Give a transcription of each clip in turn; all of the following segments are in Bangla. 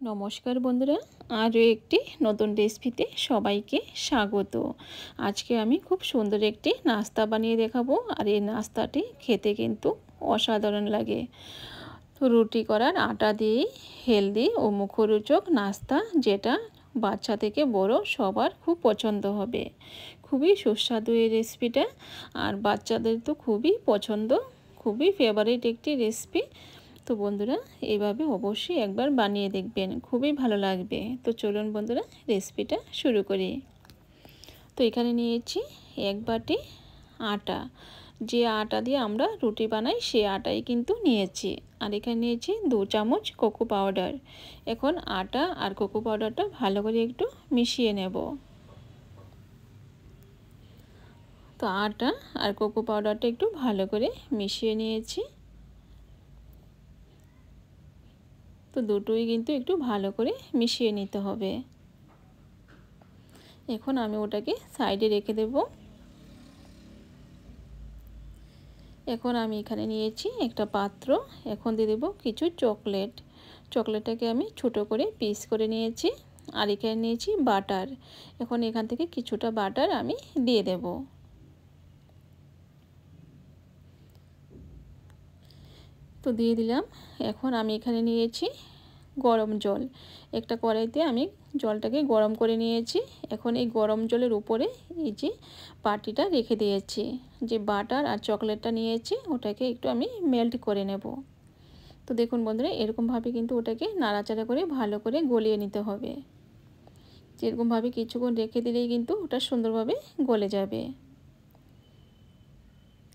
নমস্কার বন্ধুরা, আরও একটি নতুন রেসিপিতে সবাইকে স্বাগত। আজকে আমি খুব সুন্দর একটি নাস্তা বানিয়ে দেখাবো, আর এই নাস্তাটি খেতে কিন্তু অসাধারণ লাগে। তো রুটি করার আটা দিয়েই হেলদি ও মুখরোচক নাস্তা, যেটা বাচ্চা থেকে বড় সবার খুব পছন্দ হবে। খুবই সুস্বাদু এই রেসিপিটা, আর বাচ্চাদের তো খুবই পছন্দ, খুবই ফেভারিট একটি রেসিপি। তো বন্ধুরা, এইভাবে অবশ্যই একবার বানিয়ে দেখবেন, খুবই ভালো লাগবে। তো চলুন বন্ধুরা, রেসিপিটা শুরু করি। তো এখানে নিয়েছি 1 বাটি আটা। যে আটা দিয়ে আমরা রুটি বানাই সেই আটাই কিন্তু নিয়েছি। আর এখানে নিয়েছি 2 চামচ কোকো পাউডার। এখন আটা আর কোকো পাউডারটা ভালো করে একটু মিশিয়ে নেব। তো আটা আর কোকো পাউডারটা একটু ভালো করে মিশিয়ে নিয়েছি। তো দুটোই কিন্তু একটু ভালো করে মিশিয়ে নিতে হবে। এখন আমি ওটাকে সাইডে রেখে দেব। এখন আমি এখানে নিয়েছি একটা পাত্র। এখন দিয়ে দেব কিছু চকলেট। চকলেটটাকে আমি ছোট করে পিস করে নিয়েছি। আর এখানে নিয়েছি বাটার। এখন এখান থেকে কিছুটা বাটার আমি দিয়ে দেব। তো দিয়ে দিলাম। এখন আমি এখানে নিয়েছি গরম জল। একটা কড়াইতে আমি জলটাকে গরম করে নিয়েছি। এখন এই গরম জলের উপরে এই যে বাটিটা রেখে দিয়েছি, যে বাটার আর চকলেটটা নিয়েছি ওটাকে একটু আমি মেল্ট করে নেব। তো দেখুন বন্ধুরা, এরকমভাবে কিন্তু ওটাকে নাড়াচাড়া করে ভালো করে গলিয়ে নিতে হবে। এরকমভাবে কিছুক্ষণ রেখে দিলেই কিন্তু ওটা সুন্দরভাবে গলে যাবে।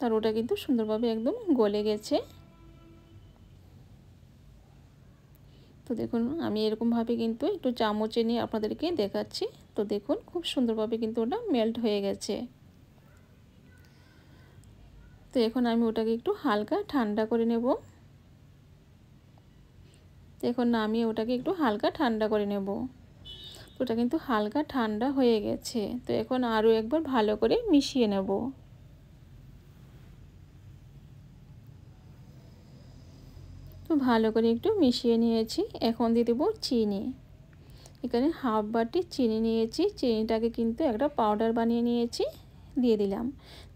আর ওটা কিন্তু সুন্দরভাবে একদম গলে গেছে। তো দেখুন, আমি এরকমভাবে কিন্তু একটু চামচে নিয়ে আপনাদেরকে দেখাচ্ছি। তো দেখুন, খুব সুন্দরভাবে কিন্তু ওটা মেল্ট হয়ে গেছে। তো এখন আমি ওটাকে একটু হালকা ঠান্ডা করে নেব। তো এখন নামিয়ে ওটাকে একটু হালকা ঠান্ডা করে নেব। ওটা কিন্তু হালকা ঠান্ডা হয়ে গেছে। তো এখন আরও একবার ভালো করে মিশিয়ে নেব। তো ভালো করে একটু মিশিয়ে নিয়েছি। এখন দিয়ে দেবো চিনি। এখানে হাফ বাটি চিনি নিয়েছি। চিনিটাকে কিন্তু একটা পাউডার বানিয়ে নিয়েছি, দিয়ে দিলাম।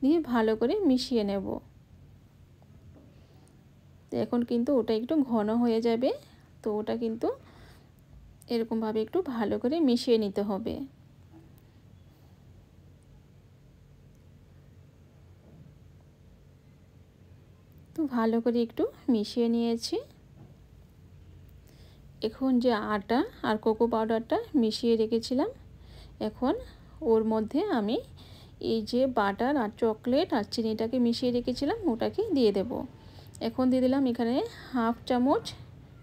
দিয়ে ভালো করে মিশিয়ে নেব। তো এখন কিন্তু ওটা একটু ঘন হয়ে যাবে। তো ওটা কিন্তু এরকমভাবে একটু ভালো করে মিশিয়ে নিতে হবে। তো ভালো করে একটু মিশিয়ে নিয়েছি। এখন যে আটা আর কোকো পাউডারটা মিশিয়ে রেখেছিলাম, এখন ওর মধ্যে আমি এই যে বাটার আর চকলেট আর চিনিটাকে মিশিয়ে রেখেছিলাম ওটাকে দিয়ে দেব। এখন দিয়ে দিলাম এখানে হাফ চামচ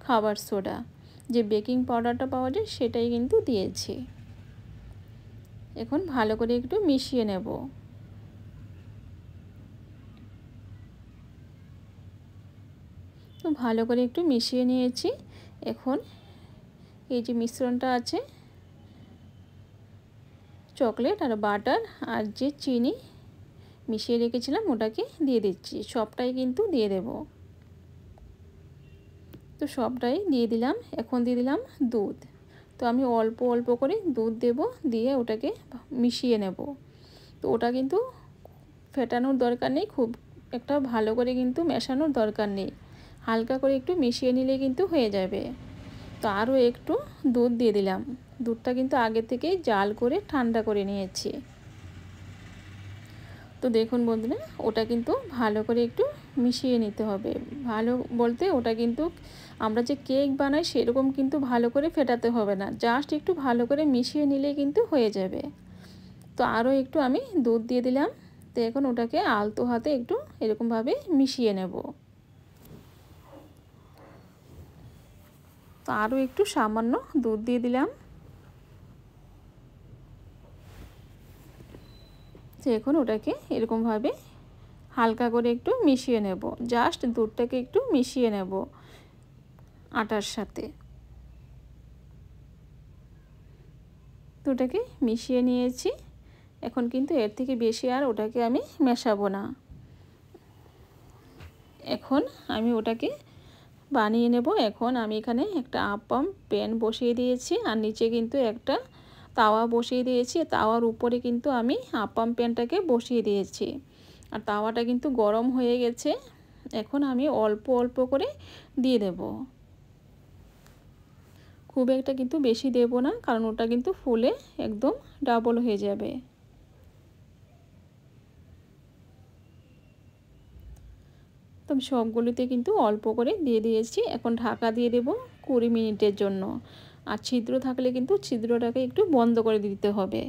খাবার সোডা, যে বেকিং পাউডারটা পাওয়া যায় সেটাই কিন্তু দিয়েছি। এখন ভালো করে একটু মিশিয়ে নেব। তো ভালো করে একটু মিশিয়ে নিয়েছি। এখন এই যে মিশ্রণটা আছে, চকলেট আর বাটার আর যে চিনি মিশিয়ে রেখেছিলাম ওটাকে দিয়ে দিচ্ছি। সবটাই কিন্তু দিয়ে দেব। তো সবটাই দিয়ে দিলাম। এখন দিয়ে দিলাম দুধ। তো আমি অল্প অল্প করে দুধ দেব, দিয়ে ওটাকে মিশিয়ে নেব। তো ওটা কিন্তু ফেটানোর দরকার নেই, খুব একটা ভালো করে কিন্তু মেশানোর দরকার নেই। হালকা করে একটু মিশিয়ে নিলে কিন্তু হয়ে যাবে। তো আরও একটু দুধ দিয়ে দিলাম। দুধটা কিন্তু আগে থেকেই জাল করে ঠান্ডা করে নিয়েছি। তো দেখুন বন্ধুরা, ওটা কিন্তু ভালো করে একটু মিশিয়ে নিতে হবে। ভালো বলতে ওটা কিন্তু আমরা যে কেক বানাই সেরকম কিন্তু ভালো করে ফেটাতে হবে না, জাস্ট একটু ভালো করে মিশিয়ে নিলেই কিন্তু হয়ে যাবে। তো আরও একটু আমি দুধ দিয়ে দিলাম। তো এখন ওটাকে আলতো হাতে একটু এরকমভাবে মিশিয়ে নেব। তো আরও একটু সামান্য দুধ দিয়ে দিলাম। তো এখন ওটাকে এরকমভাবে হালকা করে একটু মিশিয়ে নেব। জাস্ট দুধটাকে একটু মিশিয়ে নেব আটার সাথে। তো ওটাকে মিশিয়ে নিয়েছি। এখন কিন্তু এর থেকে বেশি আর ওটাকে আমি মেশাবো না। এখন আমি ওটাকে বানিয়ে নেব। এখন আমি এখানে একটা আপ্পাম প্যান বসিয়ে দিয়েছি আর নিচে কিন্তু একটা তাওয়া বসিয়ে দিয়েছি। তাওয়ার উপরে কিন্তু আমি আপ্পাম প্যানটাকে বসিয়ে দিয়েছি আর তাওয়াটা কিন্তু গরম হয়ে গেছে। এখন আমি অল্প অল্প করে দিয়ে দেব, খুব একটা কিন্তু বেশি দেব না, কারণ ওটা কিন্তু ফুলে একদম ডাবল হয়ে যাবে। তো আমি সবগুলিতে কিন্তু অল্প করে দিয়ে দিয়েছি। এখন ঢাকা দিয়ে দেব 20 মিনিটের জন্য। আর ছিদ্র থাকলে কিন্তু ছিদ্রটাকে একটু বন্ধ করে দিতে হবে।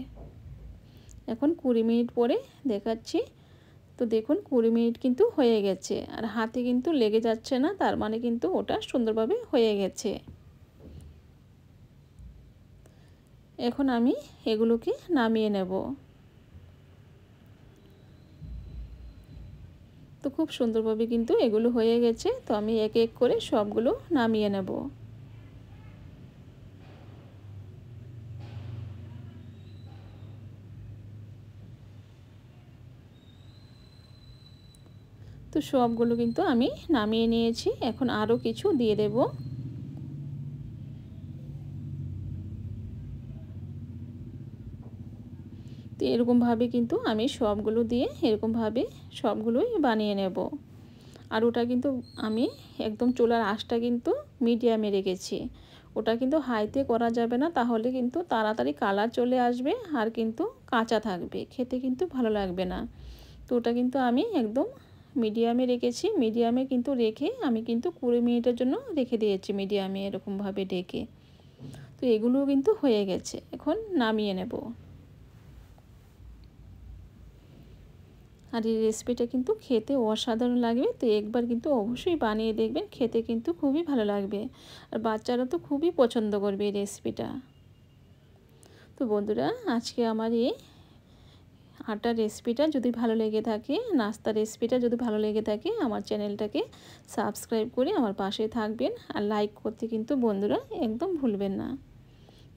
এখন 20 মিনিট পরে দেখাচ্ছি। তো দেখুন 20 মিনিট কিন্তু হয়ে গেছে আর হাতে কিন্তু লেগে যাচ্ছে না, তার মানে কিন্তু ওটা সুন্দরভাবে হয়ে গেছে। এখন আমি এগুলোকে নামিয়ে নেব। তো খুব সুন্দরভাবে কিন্তু এগুলো হয়ে গেছে। তো আমি এক এক করে সবগুলো নামিয়ে নেব। তো সবগুলো কিন্তু আমি নামিয়ে নিয়েছি। এখন আরও কিছু দিয়ে দেব। তো এরকমভাবে কিন্তু আমি সবগুলো দিয়ে এরকমভাবে সবগুলোই বানিয়ে নেব। আর ওটা কিন্তু আমি একদম চুলার আঁচটা কিন্তু মিডিয়ামে রেখেছি। ওটা কিন্তু হাইতে করা যাবে না, তাহলে কিন্তু তাড়াতাড়ি কালার চলে আসবে আর কিন্তু কাঁচা থাকবে, খেতে কিন্তু ভালো লাগবে না। তো ওটা কিন্তু আমি একদম মিডিয়ামে রেখেছি। মিডিয়ামে কিন্তু রেখে আমি কিন্তু 20 মিনিটের জন্য রেখে দিয়েছি মিডিয়ামে এরকমভাবে ঢেকে। তো এগুলো কিন্তু হয়ে গেছে, এখন নামিয়ে নেব। আর এই রেসিপিটা কিন্তু খেতে অসাধারণ লাগবে। তো একবার কিন্তু অবশ্যই বানিয়ে দেখবেন, খেতে কিন্তু খুবই ভালো লাগবে আর বাচ্চারা তো খুবই পছন্দ করবে এই রেসিপিটা। তো বন্ধুরা, আজকে আমার এই আটার রেসিপিটা যদি ভালো লেগে থাকে, নাস্তা রেসিপিটা যদি ভালো লেগে থাকে, আমার চ্যানেলটাকে সাবস্ক্রাইব করে আমার পাশে থাকবেন আর লাইক করতে কিন্তু বন্ধুরা একদম ভুলবেন না।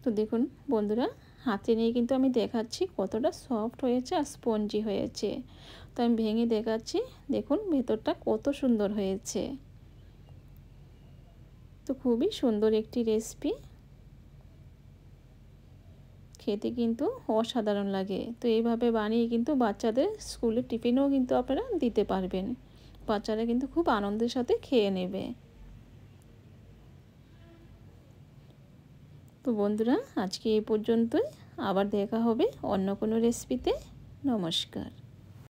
তো দেখুন বন্ধুরা, হাতে নিয়ে কিন্তু আমি দেখাচ্ছি কতটা সফট হয়েছে আর স্পঞ্জি হয়েছে। তো আমি ভেঙে দেখাচ্ছি, দেখুন ভেতরটা কত সুন্দর হয়েছে। তো খুবই সুন্দর একটি রেসিপি, খেতে কিন্তু অসাধারণ লাগে। তো এইভাবে বানিয়ে কিন্তু বাচ্চাদের স্কুলের টিফিনেও কিন্তু আপনারা দিতে পারবেন। বাচ্চারা কিন্তু খুব আনন্দের সাথে খেয়ে নেবে। তো বন্ধুরা, আজকে এই পর্যন্তই। আবার দেখা হবে অন্য কোনো রেসিপিতে। নমস্কার।